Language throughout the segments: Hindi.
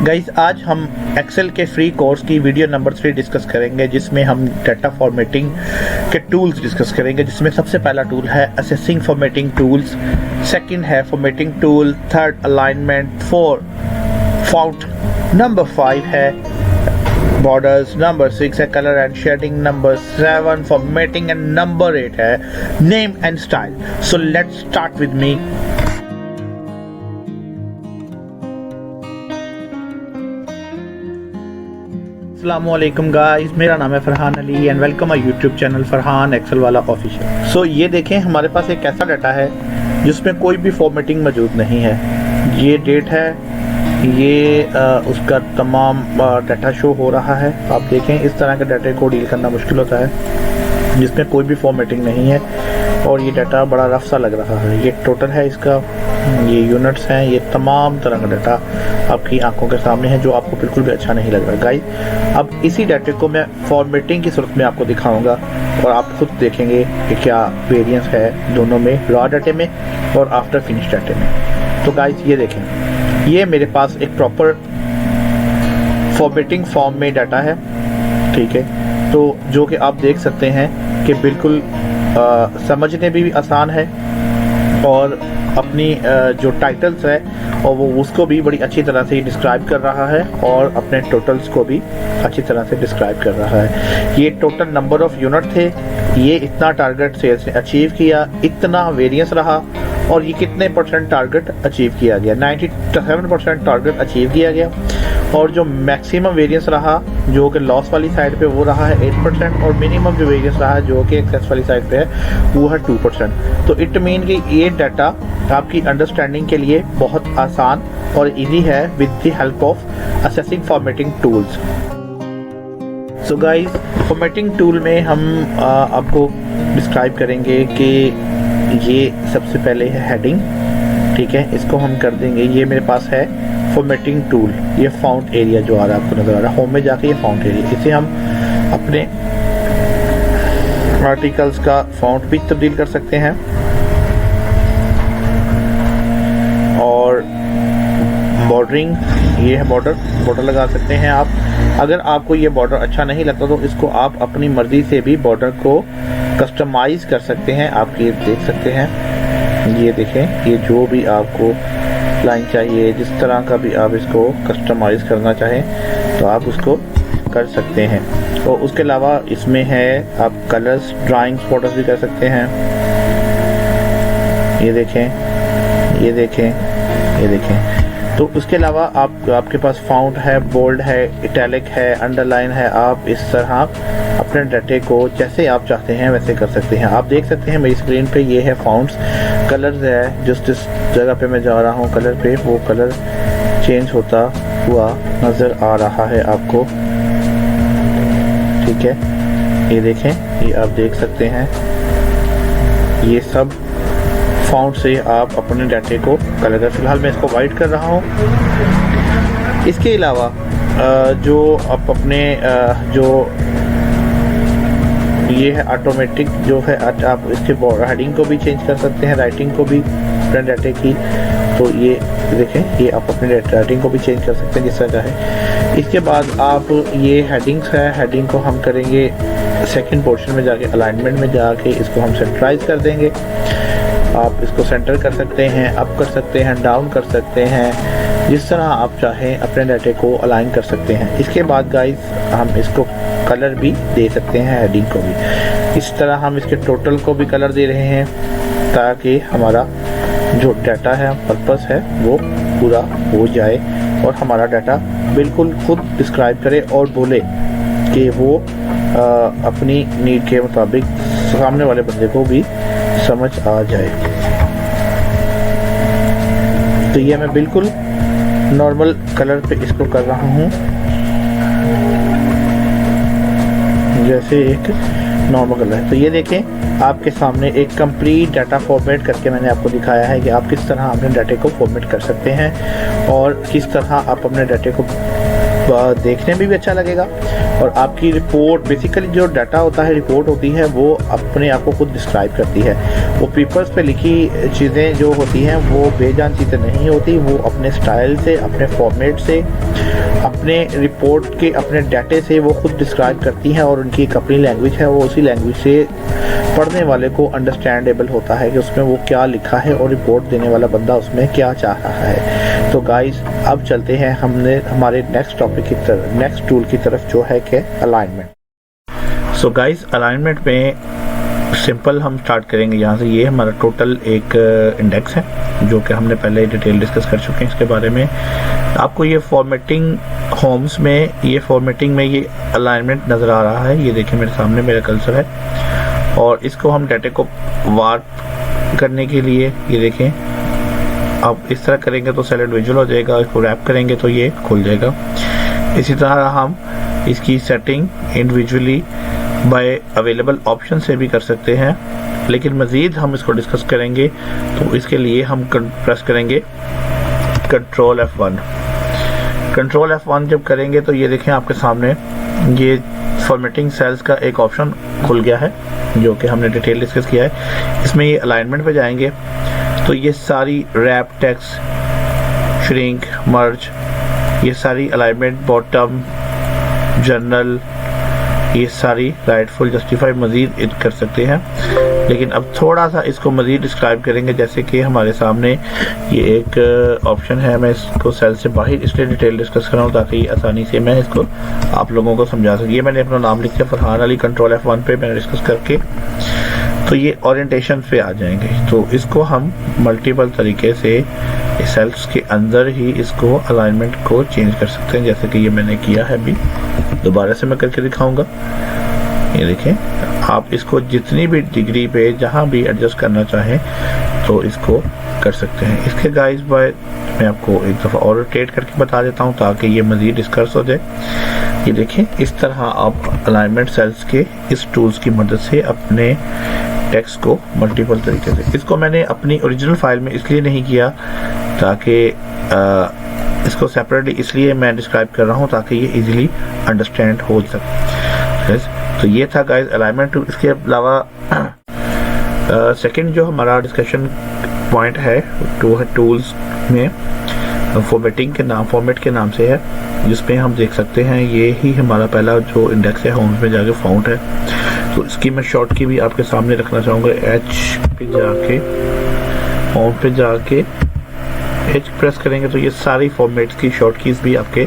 गाइस आज हम एक्सेल के फ्री कोर्स की वीडियो नंबर 3 डिस्कस करेंगे, जिसमें हम डाटा फॉर्मेटिंग के टूल्स डिस्कस करेंगे। जिसमें सबसे पहला टूल है असेसिंग फॉर्मेटिंग टूल्स, सेकंड है formatting tool, third alignment, 4 font, number 5 है बॉर्डर्स, नंबर 6 है colour and shading, number 7 formatting and number 8 है name and style. So let's start with me. अस्सलामुअलैकुम गाइस, मेरा नाम है Farhan Ali and welcome my YouTube channel Farhan Excel वाला ऑफिशियल। सो ये देखें, हमारे पास एक ऐसा डाटा है जिसमें कोई भी फॉर्मेटिंग मौजूद नहीं है। ये डेट है, ये उसका तमाम डाटा शो हो रहा है। आप देखें, इस तरह के डाटे को डील करना मुश्किल होता है जिसमें कोई भी फॉर्मेटिंग नहीं है और ये डाटा बड़ा रफ सा लग रहा है। ये टोटल है इसका, ये यूनिट्स हैं, ये तमाम तरह का डाटा आपकी आंखों के सामने है जो आपको बिल्कुल भी अच्छा नहीं लग रहा। गाइस अब इसी डाटे को मैं फॉर्मेटिंग की सूरत में आपको दिखाऊंगा और आप खुद देखेंगे कि क्या वेरिएंस है दोनों में, रॉ डाटे में और आफ्टर फिनिश डाटे में। तो गाइस ये देखें, ये मेरे पास एक प्रॉपर फॉर्मेटिंग फॉर्म में डाटा है, ठीक है। तो जो कि आप देख सकते हैं कि बिल्कुल समझने भी आसान है और अपनी जो टाइटल्स है और वो उसको भी बड़ी अच्छी तरह से डिस्क्राइब कर रहा है और अपने टोटल्स को भी अच्छी तरह से डिस्क्राइब कर रहा है। ये टोटल नंबर ऑफ यूनिट थे, ये इतना टारगेट सेल्स ने अचीव किया, इतना वेरिएंस रहा और ये कितने परसेंट टारगेट अचीव किया गया। 97% टारगेट अचीव किया गया और जो मैक्सिमम वेरिएंस रहा जो कि लॉस वाली साइड पे वो रहा है 8% और मिनिमम जो वेरिएंस रहा है जो कि एक्सेस वाली साइड पे है वो है 2%। तो इट मीन कि ये डाटा आपकी अंडरस्टैंडिंग के लिए बहुत आसान और इजी है with the help of assessing formatting tools. So guys, formatting tool में हम आपको डिस्क्राइब करेंगे कि ये सबसे पहले है हेडिंग, ठीक है। इसको हम कर देंगे, ये मेरे पास है फॉर्मेटिंग टूल, ये फाउंट एरिया जो आ रहा है आपको नजर आ रहा है, होम में जाके ये फाउंट एरिया, इसे हम अपने आर्टिकल्स का फाउंट भी तब्दील कर सकते हैं और बॉर्डरिंग, ये है बॉर्डर लगा सकते हैं आप। अगर आपको ये बॉर्डर अच्छा नहीं लगता तो इसको आप अपनी मर्जी से भी बॉर्डर को कस्टमाइज कर सकते हैं। आप ये देख सकते हैं, ये देखें, ये जो भी आपको लाइन चाहिए, जिस तरह का भी आप इसको कस्टमाइज करना चाहें तो आप उसको कर सकते हैं। तो उसके अलावा इसमें है आप कलर्स, ड्राइंग्स, फोटोज भी कर सकते हैं। ये देखें, ये देखें, ये देखें। तो उसके अलावा आपके पास फाउंट है, बोल्ड है, इटैलिक है, अंडरलाइन है। आप इस तरह अपने डाटे को जैसे आप चाहते हैं वैसे कर सकते हैं। आप देख सकते हैं मेरी स्क्रीन पे ये है फाउंट्स, कलर्स है, जिस जगह पे मैं जा रहा हूँ कलर पे वो कलर चेंज होता हुआ नज़र आ रहा है आपको, ठीक है। ये देखें, ये आप देख सकते हैं, ये सब फाउंट से आप अपने डाटे को कलर कर। फिलहाल मैं इसको वाइट कर रहा हूँ। इसके अलावा जो आप अपने जो ये है ऑटोमेटिक जो है, आप इसके हेडिंग को भी चेंज कर सकते हैं, राइटिंग को भी अपने डाटे की। तो ये देखें, ये आप अपने राइटिंग को भी चेंज कर सकते हैं जिस तरह है। इसके बाद आप ये हेडिंग्स है, हेडिंग को हम करेंगे सेकंड पोर्शन में जाके, अलाइनमेंट में जाके इसको हम सेंटराइज कर देंगे। आप इसको सेंटर कर सकते हैं, अप कर सकते हैं, डाउन कर सकते हैं, जिस तरह आप चाहें अपने डाटे को अलाइन कर सकते हैं। इसके बाद गाइस हम इसको कलर भी दे सकते हैं, हेडिंग को भी। इस तरह हम इसके टोटल को भी कलर दे रहे हैं ताकि हमारा जो डाटा है, पर्पस है, वो पूरा हो जाए और हमारा डाटा बिल्कुल खुद डिस्क्राइब करे और बोले कि वो अपनी नीड के मुताबिक सामने वाले बंदे को भी समझ आ जाए। तो ये मैं बिल्कुल नॉर्मल कलर पे इसको कर रहा हूँ, जैसे एक नॉर्मल कलर है। तो ये देखें, आपके सामने एक कंप्लीट डाटा फॉर्मेट करके मैंने आपको दिखाया है कि आप किस तरह अपने डाटे को फॉर्मेट कर सकते हैं और किस तरह आप अपने डाटे को देखने में भी अच्छा लगेगा और आपकी रिपोर्ट, बेसिकली जो डाटा होता है, रिपोर्ट होती है, वो अपने आप को खुद डिस्क्राइब करती है। वो पेपर्स पे लिखी चीज़ें जो होती हैं वो बेजान चीज़ें नहीं होती, वो अपने स्टाइल से, अपने फॉर्मेट से, अपने रिपोर्ट के अपने डाटे से वो खुद डिस्क्राइब करती हैं और उनकी एक अपनी लैंग्वेज है, वो उसी लैंग्वेज से पढ़ने वाले को अंडरस्टैंडेबल होता है कि उसमें वो क्या लिखा है और रिपोर्ट देने वाला बंदा उसमें क्या चाह रहा है। तो गाइस अब चलते हैं हमारे नेक्स्ट टॉपिक की तरफ, नेक्स्ट टूल की तरफ, जो है कि अलाइनमेंट। सो गाइस अलाइनमेंट में सिंपल हम स्टार्ट करेंगे यहाँ से। ये हमारा टोटल एक इंडेक्स है जो कि हमने पहले डिटेल डिस्कस कर चुके हैं इसके बारे में। आपको ये फॉर्मेटिंग होम्स में, ये फॉर्मेटिंग में ये अलाइनमेंट नज़र आ रहा है। ये देखिए मेरे सामने मेरा कर्सर है और इसको हम डाटे को वार्प करने के लिए, ये देखें, अब इस तरह करेंगे तो सेल इंडिविजुअल हो जाएगा, इसको रैप करेंगे तो ये खुल जाएगा। इसी तरह हम इसकी setting individually by available option से भी कर सकते हैं, लेकिन मज़ीद हम इसको डिस्कस करेंगे तो इसके लिए हम प्रेस करेंगे कंट्रोल F1। कंट्रोल F1 जब करेंगे तो ये देखें आपके सामने ये फॉर्मेटिंग सेल्स का एक ऑप्शन खुल गया है जो कि हमने डिटेल डिस्कस किया है। इसमें ये अलाइनमेंट पे जाएंगे तो ये सारी रैप, टेक्स्ट, श्रिंक, मर्ज, ये सारी अलाइनमेंट, बॉटम, जर्नल, ये सारी राइटफुल, जस्टिफाई मज़ीद कर सकते हैं। लेकिन अब थोड़ा सा इसको मज़ीद डिस्क्राइब करेंगे, जैसे कि हमारे सामने ये एक ऑप्शन है। मैं इसको सेल से बाहर इसलिए डिटेल डिस्कस कर रहा हूँ ताकि आसानी से मैं इसको आप लोगों को समझा सकूँ। ये मैंने अपना नाम लिख दिया फरहान अली, कंट्रोल F1 पे मैंने डिस्कस करके तो ये ओरिएंटेशन पे आ जाएंगे। तो इसको हम मल्टीपल तरीके से सेल्स के अंदर ही इसको अलाइनमेंट को चेंज कर सकते हैं, जैसे कि ये मैंने किया है। अभी दोबारा से मैं करके दिखाऊंगा। ये देखें, आप इसको जितनी भी डिग्री पे जहाँ भी एडजस्ट करना चाहें तो इसको कर सकते हैं। इसके गाइस बाय मैं आपको एक दफ़ा और रोटेट करके बता देता हूँ ताकि ये मज़ीद डिस्कस हो जाए। ये देखें, इस तरह आप अलाइनमेंट सेल्स के इस टूल्स की मदद से अपने टेक्स्ट को मल्टीपल तरीके से, इसको मैंने अपनी ओरिजिनल फाइल में इसलिए नहीं किया ताकि इसको सेपरेटली इसलिए मैं डिस्क्राइब कर रहा हूँ ताकि ये इजीली अंडरस्टैंड हो सके। तो ये था गाइस अलाइनमेंट। इसके अलावा सेकंड जो हमारा डिस्कशन पॉइंट है टूल्स में फॉर्मेटिंग के नाम, फॉर्मेट के नाम से है, जिसमें हम देख सकते हैं ये ही हमारा पहला जो इंडेक्स है, होम्स में जाके फाउंड है। तो इसकी मैं शॉर्ट की भी आपके सामने रखना चाहूँगा। H पे जाके, होम पे जाके H प्रेस करेंगे तो ये सारी फॉर्मेट्स की शॉर्ट कीज भी आपके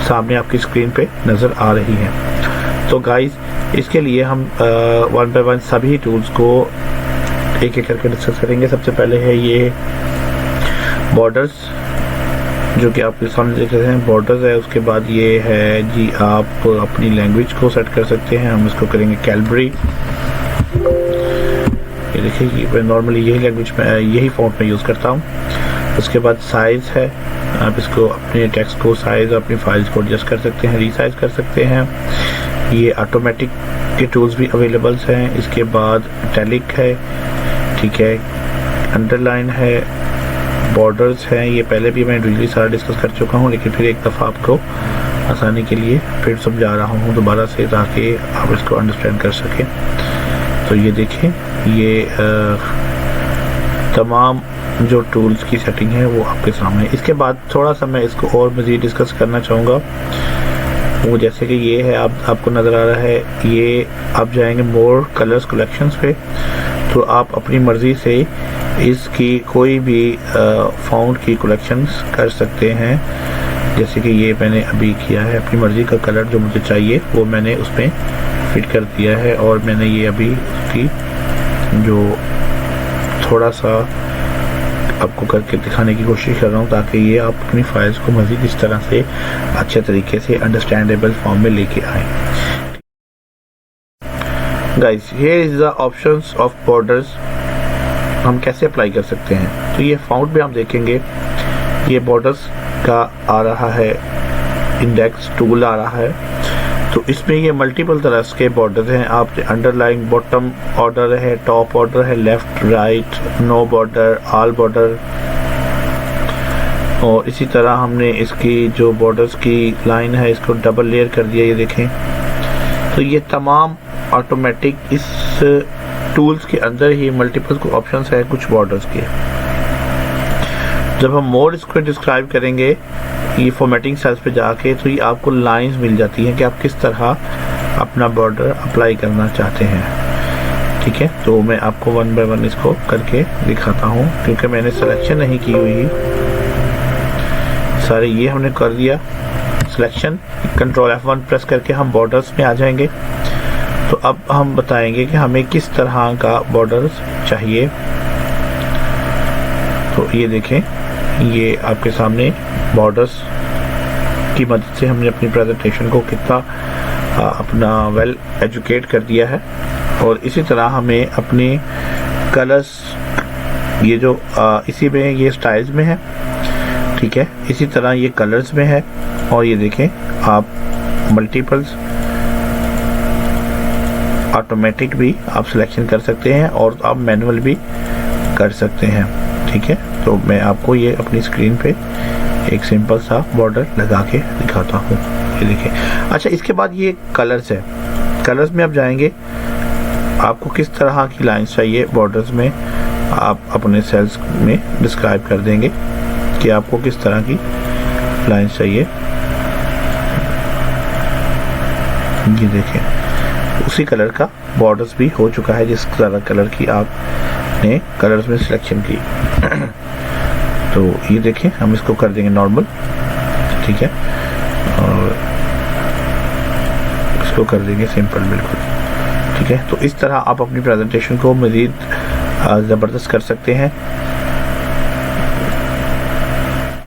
सामने आपकी स्क्रीन पे नज़र आ रही हैं। तो गाइस इसके लिए हम वन बाय वन सभी टूल्स को एक एक करके डिस्कस करेंगे। सबसे पहले है ये बॉर्डर्स, जो कि आपके सामने देख रहे हैं बॉर्डर्स है। उसके बाद ये है जी, आप अपनी लैंग्वेज को सेट कर सकते हैं। हम इसको करेंगे कैलबरी। ये देखिए, मैं नॉर्मली यही लैंग्वेज में, यही फॉन्ट में यूज़ करता हूँ। उसके बाद साइज़ है, आप इसको अपने टेक्स्ट को साइज़, अपनी फाइल्स को एडजस्ट कर सकते हैं, रीसाइज कर सकते हैं। ये ऑटोमेटिक के टूल्स भी अवेलेबल हैं। इसके बाद इटैलिक है, ठीक है, अंडरलाइन है, बॉर्डर्स हैं। ये पहले भी मैं इंडिविजुअली सारा डिस्कस कर चुका हूँ, लेकिन फिर एक दफ़ा आपको आसानी के लिए फिर समझा रहा हूँ दोबारा से ताकि आप इसको अंडरस्टैंड कर सकें। तो ये देखें, ये तमाम जो टूल्स की सेटिंग है वो आपके सामने। इसके बाद थोड़ा सा मैं इसको और मज़ीद डिस्कस करना चाहूँगा। वो जैसे कि ये है, आपको नज़र आ रहा है, ये आप जाएंगे मोर कलर्स कलेक्शंस पे, तो आप अपनी मर्ज़ी से इसकी कोई भी फाउंड की कलेक्शंस कर सकते हैं। जैसे कि ये मैंने अभी किया है, अपनी मर्ज़ी का कलर जो मुझे चाहिए वो मैंने उसमें फिट कर दिया है। और मैंने ये अभी उसकी जो थोड़ा सा आपको करके दिखाने की कोशिश कर रहा हूँ ताकि ये आप अपनी फाइल्स को मज़ीद इस तरह से अच्छे तरीके से अंडरस्टैंडेबल फॉर्म में लेके आएँ। Guys, here is the options of borders, हम कैसे अप्लाई कर सकते हैं। तो ये फाउंड में हम देखेंगे, ये बॉर्डर्स का आ रहा है, इंडेक्स टूल आ रहा है। तो इसमें ये मल्टीपल तरह के बॉर्डर हैं। आप अंडरलाइन, बॉटम ऑर्डर है, टॉप ऑर्डर है, left, right, no border, all border, और इसी तरह हमने इसकी जो बॉर्डर्स की लाइन है इसको डबल लेयर कर दिया, ये देखें। तो ये तमाम ऑटोमेटिक इस टूल्स के अंदर ही मल्टीपल ऑप्शंस है कुछ बॉर्डर्स के। जब हम मोर इसको डिस्क्राइब करेंगे ये फॉर्मेटिंग सेल्स पे जाके, तो ये आपको लाइंस मिल जाती हैं कि आप किस तरह अपना बॉर्डर अप्लाई करना चाहते हैं। ठीक है, तो मैं आपको वन बाय वन इसको करके दिखाता हूँ, क्योंकि मैंने सिलेक्शन नहीं की हुई सारे। ये हमने कर दिया सिलेक्शन, कंट्रोल F1 प्रेस करके हम बॉर्डर्स में आ जाएंगे। तो अब हम बताएंगे कि हमें किस तरह का बॉर्डर्स चाहिए। तो ये देखें, ये आपके सामने बॉर्डर्स की मदद से हमने अपनी प्रेजेंटेशन को कितना अपना वेल एजुकेट कर दिया है। और इसी तरह हमें अपने कलर्स, ये जो इसी में ये स्टाइल्स में है, ठीक है, इसी तरह ये कलर्स में है। और ये देखें आप मल्टीपल्स ऑटोमेटिक भी आप सिलेक्शन कर सकते हैं और आप मैनुअल भी कर सकते हैं। ठीक है, तो मैं आपको ये अपनी स्क्रीन पे एक सिंपल सा बॉर्डर लगा के दिखाता हूँ। ये देखें। अच्छा, इसके बाद ये कलर्स है। कलर्स में आप जाएंगे, आपको किस तरह की लाइंस चाहिए बॉर्डर्स में आप अपने सेल्स में डिस्क्राइब कर देंगे कि आपको किस तरह की लाइंस चाहिए। ये देखें, उसी कलर का बॉर्डर्स भी हो चुका है जिस तरह कलर की आपने कलर्स में सिलेक्शन की। तो ये देखें, हम इसको कर देंगे नॉर्मल। ठीक है, और इसको कर देंगे सिंपल बिल्कुल। ठीक है, तो इस तरह आप अपनी प्रेजेंटेशन को मज़ीद ज़बरदस्त कर सकते हैं।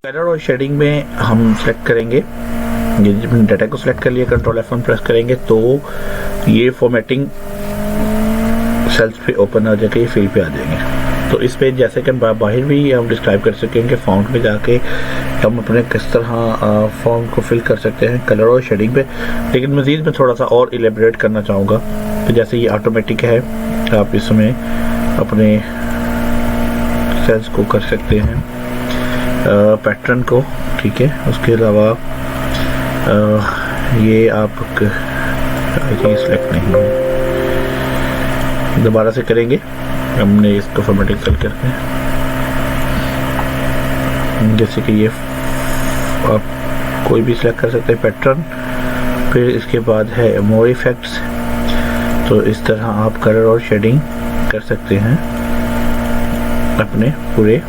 कलर और शेडिंग में हम सेलेक्ट करेंगे, ये जब हमने डाटा को सिलेक्ट कर लिया, कंट्रोल F1 प्रेस करेंगे तो ये फॉर्मेटिंग सेल्स पे ओपन हो जाके ये फिल पे आ जाएंगे। तो इस पे जैसे कि बाहर भी हम डिस्क्राइब कर सकेंगे, फॉन्ट में जाके हम अपने किस तरह फॉन्ट को फिल कर सकते हैं कलर और शेडिंग पे। लेकिन मज़ीद मैं थोड़ा सा और इलेबरेट करना चाहूँगा। तो जैसे ये ऑटोमेटिक है, आप इसमें अपने सेल्स को कर सकते हैं पैटर्न को। ठीक है, उसके अलावा ये आप सिलेक्ट नहीं है, दोबारा से करेंगे। हमने इसको फॉर्मेटिंग सेल करके, जैसे कि ये आप कोई भी सिलेक्ट कर सकते हैं पैटर्न। फिर इसके बाद है मोर इफेक्ट्स। तो इस तरह आप कलर और शेडिंग कर सकते हैं अपने पूरे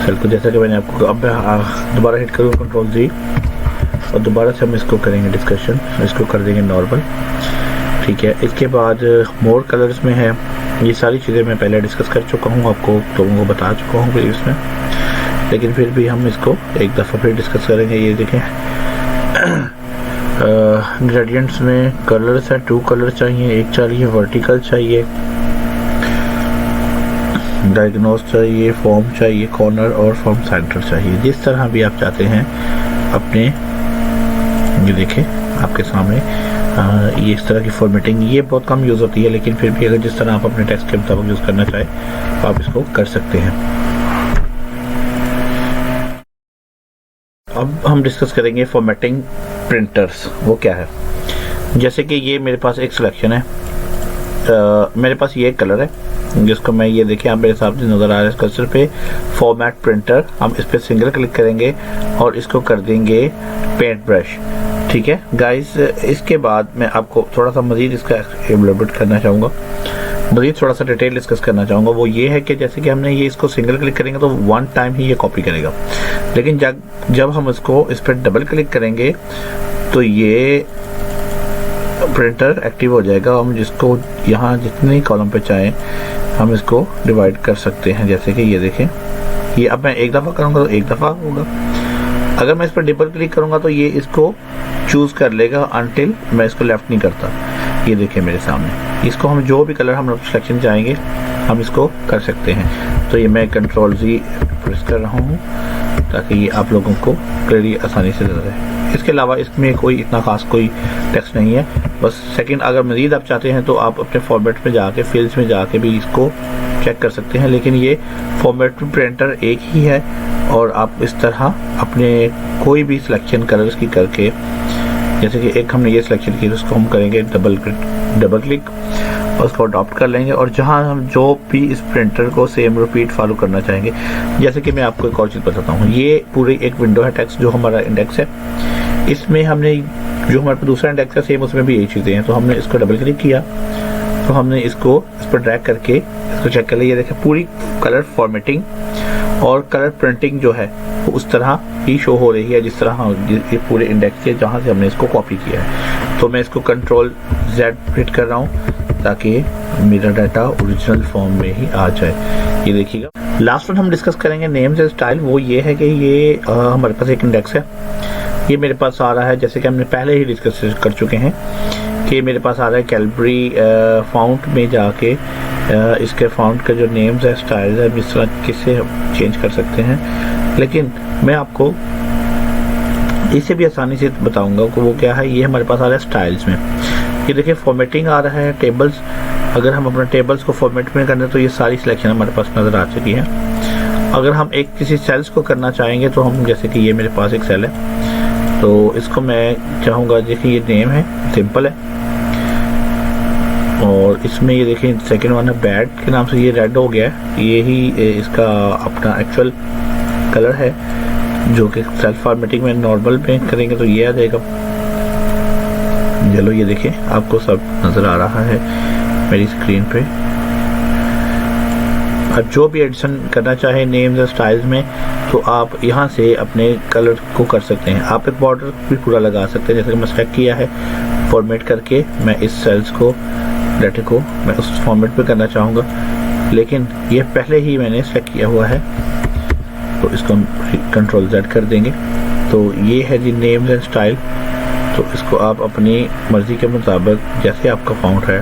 सेल को। जैसा कि मैंने आपको, अब दोबारा हिट करूँ कंट्रोल Z और दोबारा से हम इसको करेंगे डिस्कशन, इसको कर देंगे नॉर्मल। ठीक है, इसके बाद मोर कलर्स में है। ये सारी चीज़ें मैं पहले डिस्कस कर चुका हूँ, आपको लोगों को बता चुका हूँ फिर इसमें, लेकिन फिर भी हम इसको एक दफ़ा फिर डिस्कस करेंगे। ये देखें, ग्रेडियंट्स में कलर्स हैं, 2 कलर चाहिए, एक चाहिए वर्टिकल चाहिए, डायग्नोस चाहिए, फॉर्म चाहिए, कॉर्नर और फॉर्म सेंटर चाहिए। जिस तरह भी आप चाहते हैं अपने, ये देखें आपके सामने ये इस तरह की फॉर्मेटिंग, ये बहुत कम यूज़ होती है, लेकिन फिर भी अगर जिस तरह आप अपने टेक्स्ट के मुताबिक यूज़ करना चाहें तो आप इसको कर सकते हैं। अब हम डिस्कस करेंगे फॉर्मेटिंग प्रिंटर्स, वो क्या है। जैसे कि ये मेरे पास एक सिलेक्शन है, मेरे पास ये कलर है जिसको मैं, ये देखें आप मेरे सामने नज़र आ रहा है कर्सर पे फॉर्मेट प्रिंटर। हम इस पर सिंगल क्लिक करेंगे और इसको कर देंगे पेंट ब्रश। ठीक है गाइस, इसके बाद मैं आपको थोड़ा सा मज़ीद इसका एलैबोरेट करना चाहूँगा, मज़ीद थोड़ा सा डिटेल डिस्कस करना चाहूँगा। वो ये है कि जैसे कि हमने ये इसको सिंगल क्लिक करेंगे तो 1 टाइम ही ये कॉपी करेगा, लेकिन जब हम इसको इस पर डबल क्लिक करेंगे तो ये प्रिंटर एक्टिव हो जाएगा। हम जिसको यहाँ जितने कॉलम पे चाहें हम इसको डिवाइड कर सकते हैं। जैसे कि ये देखें, ये अब मैं एक दफ़ा करूँगा तो एक दफ़ा होगा, अगर मैं इस पर डबल क्लिक करूँगा तो ये इसको चूज़ कर लेगा अनटिल मैं इसको लेफ़्ट नहीं करता। ये देखें मेरे सामने, इसको हम जो भी कलर हम सिलेक्शन चाहेंगे हम इसको कर सकते हैं। तो ये मैं कंट्रोल Z प्रेस कर रहा हूँ ताकि ये आप लोगों को क्लियरली आसानी से नजर आए। इसके अलावा इसमें कोई इतना खास कोई टेक्स्ट नहीं है, बस सेकंड अगर मज़ीद आप चाहते हैं तो आप अपने फॉर्मेट में जाके फील्ड्स में जाके भी इसको चेक कर सकते हैं। लेकिन ये फॉर्मेट प्रिंटर एक ही है और आप इस तरह अपने कोई भी सिलेक्शन कलर्स की करके, जैसे कि एक हमने ये सिलेक्शन की, उसको हम करेंगे डबल क्लिक और उसको अडॉप्ट कर लेंगे। और जहां हम जो भी इस प्रिंटर को सेम रिपीट फॉलो करना चाहेंगे, जैसे कि मैं आपको एक और चीज़ बताता हूँ, ये पूरी एक विंडो है टेक्स्ट जो हमारा इंडेक्स है, इसमें हमने जो हमारे पास दूसरा इंडेक्स है सेम उसमें भी यही चीज़ें हैं। तो हमने इसको डबल क्लिक किया तो हमने इसको इस पर ड्रैग करके इसको चेक कर लिया। ये देखें पूरी कलर फॉर्मेटिंग और कलर प्रिंटिंग जो है वो उस तरह ही शो हो रही है जिस तरह ये पूरे इंडेक्स है जहाँ से हमने इसको कॉपी किया है। तो मैं इसको Ctrl+Z हिट कर रहा हूँ ताकि मेरा डाटा ओरिजिनल फॉर्म में ही आ जाए। ये देखिएगा। लास्ट वन हम डिस्कस करेंगे नेम्स एंड स्टाइल। वो ये है कि ये हमारे पास एक इंडेक्स है, ये मेरे पास आ रहा है जैसे कि हमने पहले ही डिस्कस कर चुके हैं कि मेरे पास आ रहा है कैलबरी फ़ॉन्ट में जाके इसके फ़ॉन्ट का जो नेम्स है स्टाइल्स है इस तरह किसे चेंज कर सकते हैं। लेकिन मैं आपको इसे भी आसानी से बताऊंगा कि वो क्या है। ये हमारे पास आ रहा है स्टाइल्स में। ये देखिए फॉर्मेटिंग आ रहा है टेबल्स। अगर हम अपने टेबल्स को फॉर्मेट में करना तो ये सारी सिलेक्शन हमारे पास नज़र आ चुकी है। अगर हम एक किसी सेल्स को करना चाहेंगे तो हम, जैसे कि ये मेरे पास एक सेल है तो इसको मैं चाहूँगा, देखिए ये नेम है, सिंपल है, और इसमें ये देखिए सेकंड वन है बैड के नाम से, ये रेड हो गया है, ये ही इसका अपना एक्चुअल कलर है जो कि सेल्फ फॉर्मेटिंग में नॉर्मल में करेंगे तो ये आ जाएगा। चलो ये देखिए आपको सब नज़र आ रहा है मेरी स्क्रीन पे। अब जो भी एडिशन करना चाहे नेम्स और स्टाइल्स में तो आप यहाँ से अपने कलर को कर सकते हैं। आप एक बॉर्डर भी पूरा लगा सकते हैं, जैसे कि मैं सेलेक्ट किया है फॉर्मेट करके, मैं इस सेल्स को डाटे को मैं उस फॉर्मेट पे करना चाहूँगा, लेकिन ये पहले ही मैंने सेलेक्ट किया हुआ है तो इसको हम Ctrl+Z कर देंगे। तो ये है जी नेम्स एंड स्टाइल। तो इसको आप अपनी मर्ज़ी के मुताबिक जैसे आपका फॉन्ट है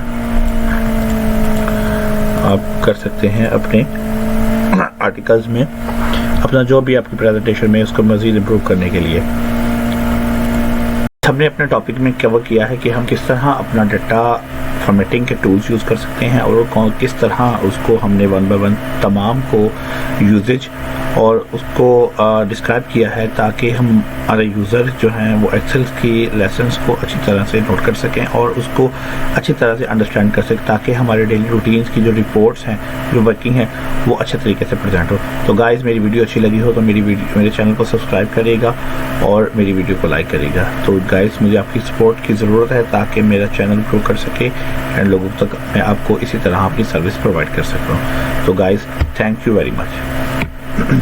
आप कर सकते हैं अपने आर्टिकल्स में, अपना जो भी आपकी प्रेजेंटेशन में उसको मज़ीद इम्प्रूव करने के लिए। हमने अपने टॉपिक में कवर किया है कि हम किस तरह अपना डाटा फॉर्मेटिंग के टूल्स यूज़ कर सकते हैं और किस तरह उसको हमने 1 बाय 1 तमाम को यूजेज और उसको डिस्क्राइब किया है ताकि हमारे यूज़र जो हैं वो एक्सेल की लेसन्स को अच्छी तरह से नोट कर सकें और उसको अच्छी तरह से अंडरस्टैंड कर सकें ताकि हमारे डेली रूटीन्स की जो रिपोर्ट्स हैं, जो वर्किंग है, वो अच्छे तरीके से प्रेजेंट हो। तो गाइस मेरी वीडियो अच्छी लगी हो तो मेरे चैनल को सब्सक्राइब करिएगा और मेरी वीडियो को लाइक करिएगा। तो गाइस मुझे आपकी सपोर्ट की ज़रूरत है ताकि मेरा चैनल ग्रो कर सके एंड लोगों तक मैं आपको इसी तरह अपनी सर्विस प्रोवाइड कर सकूँ। तो guys thank you very much.